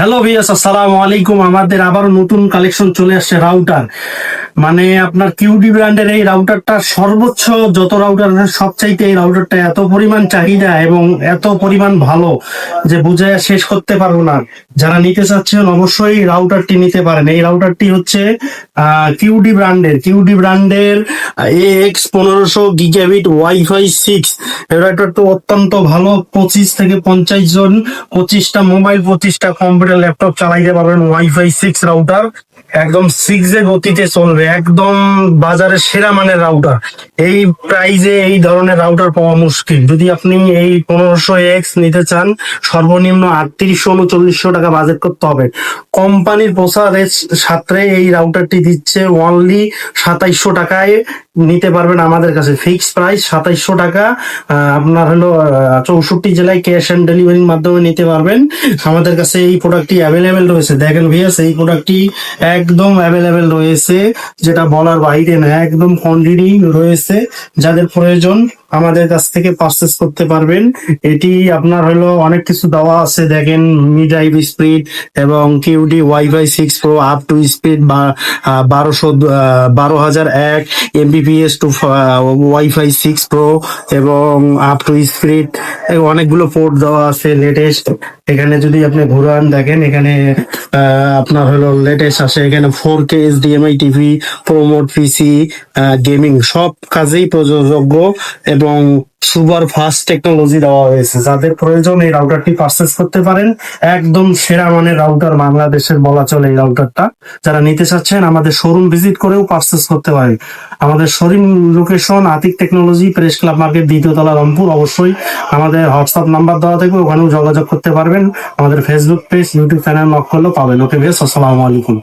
Hello ভিয়াস, আসসালামু আলাইকুম। আমাদের আবারও নতুন কালেকশন চলে আসছে রাউটার। মানে আপনার কিউডি ব্র্যান্ডের এই রাউটারটা সর্বোচ্চ যত রাউটার আছে সবচাইতে এই রাউটারটা এত পরিমাণ চাহিদা এবং এত পরিমাণ ভালো যে বুঝে শেষ করতে পারবো না। যারা নিতে চাচ্ছেন অবশ্যই রাউটারটি নিতে পারেন। এই রাউটারটি হচ্ছে কিউডি ব্র্যান্ডের AX 1500 গিগাবিট ওয়াইফাই 6। এই রাউটারটা অত্যন্ত ভালো। 25 থেকে 50 জন, 25টা মোবাইল, 25টা কম্পিউটার, ল্যাপটপ চালাইতে পারবেন। ওয়াইফাই 6 রাউটার, একদম 6 গতিতে চলবে, একদম বাজারের সেরা মানের রাউটার। এই প্রাইজে এই ধরনের রাউটার পাওয়া মুশকিল। যদি আপনি এই 1500X নিতে চান, সর্বনিম্ন 3800-3900 টাকা বাজেট করতে হবে। কোম্পানির প্রসারের সাথে এই রাউটারটি দিচ্ছে অনলি 2700 টাকায় নিতে পারবেন আমাদের কাছে। ফিক্স প্রাইস 2700 টাকা। আপনার হলো 64 জেলায় ক্যাশ অন ডেলিভারির মাধ্যমে নিতে পারবেন। আমাদের কাছে এই প্রোডাক্টটি অ্যাভেলেবেল রয়েছে। দেখেন ভিউয়ার্স, এই প্রোডাক্টটি একদম অ্যাভেলেবেল রয়েছে, যেটা বলার বাইরে না, একদম কোয়ান্টিটি রয়েছে। যাদের প্রয়োজন আমাদের কাছ থেকে পারচেস করতে পারবেন। এটি আপনার হলো অনেক কিছু দেওয়া আছে, দেখেন মিড ড্রাইভ স্পিড এবং QD wifi 6 pro up to speed বা 12,001 এমবিপিএস টু ওয়াইফাই 6 প্রো এবং আপ টু স্পিড, অনেকগুলো পোর্ট দেওয়া আছে লেটেস্ট। এখানে যদি আপনি ঘুরান দেখেন, এখানে আপনার হলো লেটেস্ট আসে। এখানে 4K HDMI টিভি, প্রোমোট পিসি, গেমিং সব কাজেই প্রযোজ্য এবং সুপার ফাস্ট টেকনোলজি দেওয়া হয়েছে। যাদের প্রয়োজন এই রাউটারটি পারচেস করতে পারেন। একদম সেরা মানের রাউটার বাংলাদেশের বলা চলে এই রাউটারটা। যারা নিতে চাচ্ছেন আমাদের শোরুম ভিজিট করেও পারচেস করতে পারেন। আমাদের showroom location Atik technology, press club market, 2য় তলা, রংপুর। অবশ্যই আমাদের হোয়াটসঅ্যাপ নাম্বার দেওয়া থাকবে, ওখানেও যোগাযোগ করতে পারবেন। আমাদের Facebook page, YouTube channel knock করলেও পাবেন। ওকে বেশ, আসসালামু আলাইকুম।